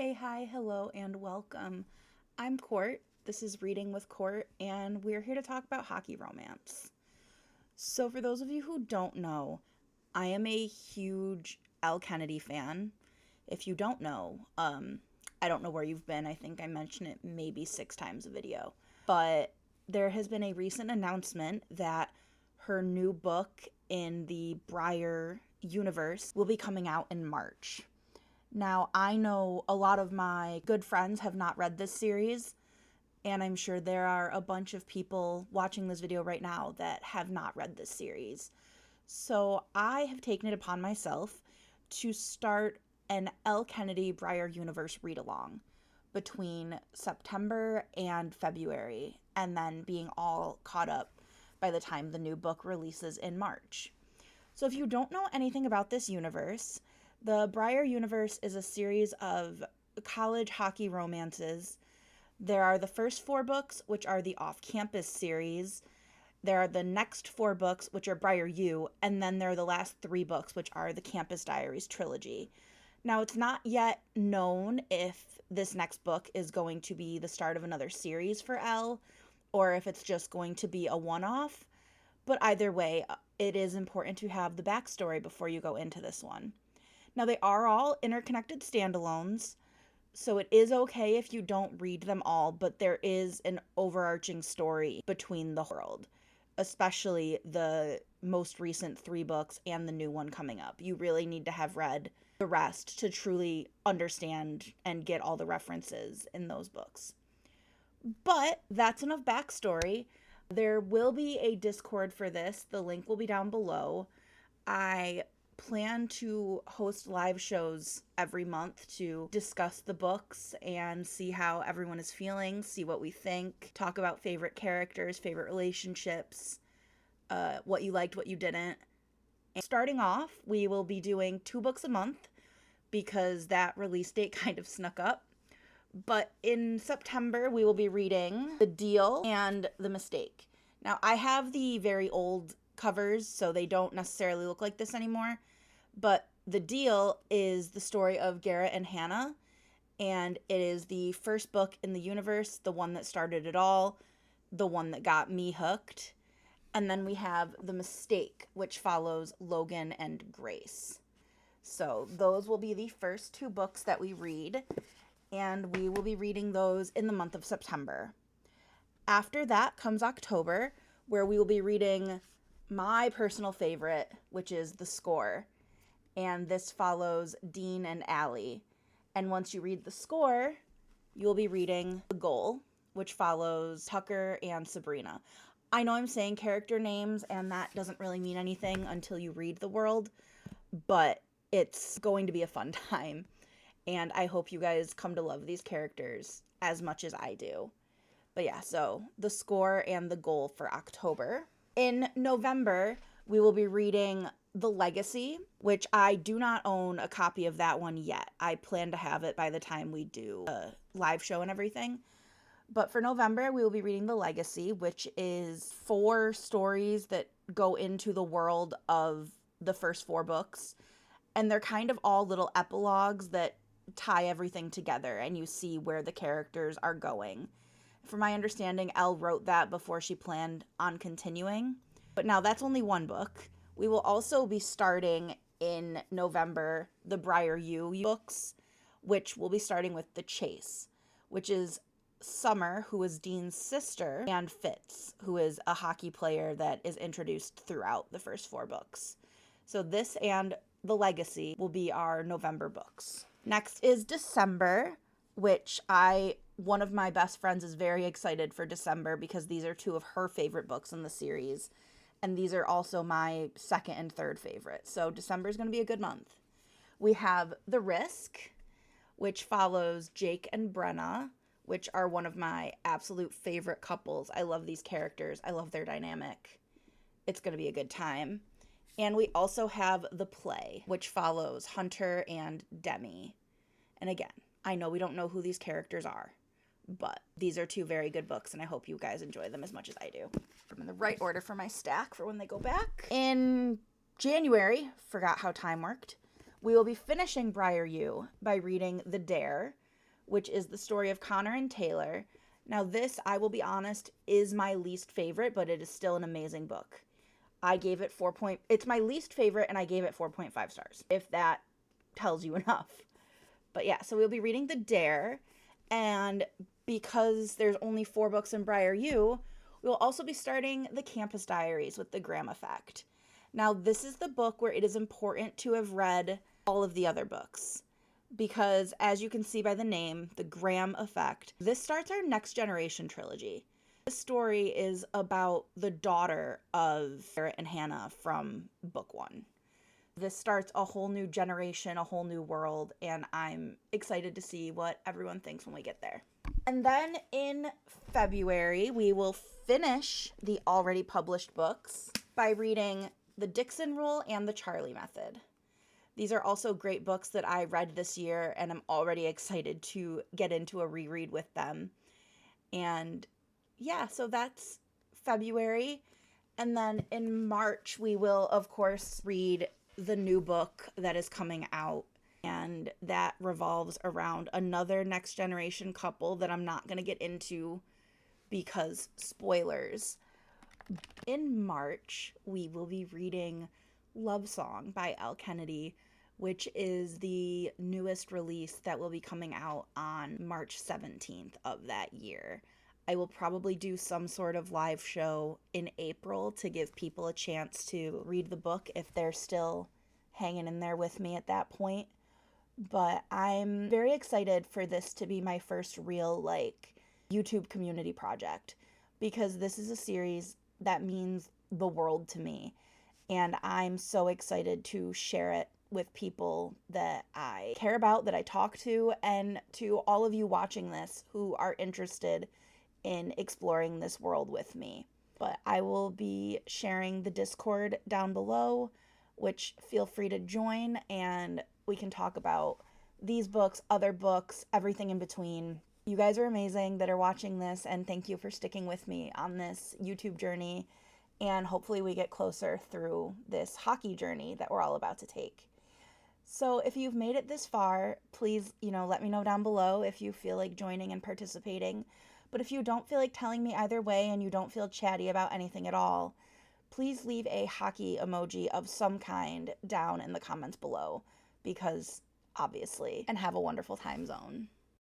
Hey, hi, hello, and welcome. I'm Court. This is Reading with Court, and we're here to talk about hockey romance. So, for those of you who don't know, I am a huge Elle Kennedy fan. If you don't know, I don't know where you've been. I think I mentioned it maybe 6 times a video. But there has been a recent announcement that her new book in the Briar universe will be coming out in March. Now, I know a lot of my good friends have not read this series, and I'm sure there are a bunch of people watching this video right now that have not read this series. So I have taken it upon myself to start an Elle Kennedy Briar Universe read-along between September and February, and then being all caught up by the time the new book releases in March. So if you don't know anything about this universe, the Briar universe is a series of college hockey romances. There are the first 4 books, which are the off-campus series. There are the next 4 books, which are Briar U, and then there are the last 3 books, which are the Campus Diaries trilogy. Now, it's not yet known if this next book is going to be the start of another series for Elle, or if it's just going to be a one-off. But either way, it is important to have the backstory before you go into this one. Now, they are all interconnected standalones, so it is okay if you don't read them all, but there is an overarching story between the world, especially the most recent 3 books and the new one coming up. You really need to have read the rest to truly understand and get all the references in those books. But that's enough backstory. There will be a Discord for this. The link will be down below. I plan to host live shows every month to discuss the books and see how everyone is feeling, see what we think, talk about favorite characters, favorite relationships, what you liked, what you didn't. And starting off, we will be doing 2 books a month because that release date kind of snuck up. But in September, we will be reading The Deal and The Mistake. Now, I have the very old covers, so they don't necessarily look like this anymore. But The Deal is the story of Garrett and Hannah, and it is the first book in the universe, the one that started it all, the one that got me hooked. And then we have The Mistake, which follows Logan and Grace. So those will be the first 2 books that we read, and we will be reading those in the month of September. After that comes October, where we will be reading my personal favorite, which is The Score. And this follows Dean and Allie. And once you read The Score, you'll be reading The Goal, which follows Tucker and Sabrina. I know I'm saying character names, and that doesn't really mean anything until you read the world, but it's going to be a fun time. And I hope you guys come to love these characters as much as I do. But yeah, so The Score and The Goal for October. In November, we will be reading The Legacy, which I do not own a copy of that one yet. I plan to have it by the time we do a live show and everything. But for November, we will be reading The Legacy, which is 4 stories that go into the world of the first 4 books. And they're kind of all little epilogues that tie everything together, and you see where the characters are going. From my understanding, Elle wrote that before she planned on continuing. But now that's only 1 book. We will also be starting in November the Briar U books, which will be starting with The Chase, which is Summer, who is Dean's sister, and Fitz, who is a hockey player that is introduced throughout the first 4 books. So this and The Legacy will be our November books. Next is December, which one of my best friends is very excited for December because these are 2 of her favorite books in the series. And these are also my second and third favorite. So December is going to be a good month. We have The Risk, which follows Jake and Brenna, which are one of my absolute favorite couples. I love these characters. I love their dynamic. It's going to be a good time. And we also have The Play, which follows Hunter and Demi. And again, I know we don't know who these characters are, but these are 2 very good books, and I hope you guys enjoy them as much as I do. I'm in the right order for my stack for when they go back. In January, forgot how time worked, we will be finishing Briar U by reading The Dare, which is the story of Connor and Taylor. Now, this, I will be honest, is my least favorite, but it is still an amazing book. I gave it it's my least favorite, and I gave it 4.5 stars, if that tells you enough. But yeah, so we'll be reading The Dare, and because there's only 4 books in Briar U, we'll also be starting the Campus Diaries with The Graham Effect. Now, this is the book where it is important to have read all of the other books, because as you can see by the name, The Graham Effect, this starts our Next Generation trilogy. This story is about the daughter of Sarah and Hannah from book 1. This starts a whole new generation, a whole new world, and I'm excited to see what everyone thinks when we get there. And then in February, we will finish the already published books by reading The Dixon Rule and The Charlie Method. These are also great books that I read this year, and I'm already excited to get into a reread with them. And yeah, so that's February. And then in March, we will, of course, read the new book that is coming out, and that revolves around another Next Generation couple that I'm not going to get into because spoilers. In March, we will be reading Love Song by Elle Kennedy, which is the newest release that will be coming out on March 17th of that year. I will probably do some sort of live show in April to give people a chance to read the book if they're still hanging in there with me at that point. But I'm very excited for this to be my first real, YouTube community project, because this is a series that means the world to me. And I'm so excited to share it with people that I care about, that I talk to, and to all of you watching this who are interested in exploring this world with me. But I will be sharing the Discord down below, which feel free to join, and we can talk about these books, other books, everything in between. You guys are amazing that are watching this, and thank you for sticking with me on this YouTube journey, and hopefully we get closer through this hockey journey that we're all about to take. So if you've made it this far, please, let me know down below if you feel like joining and participating. But if you don't feel like telling me either way and you don't feel chatty about anything at all, please leave a hockey emoji of some kind down in the comments below, because obviously, and have a wonderful time zone.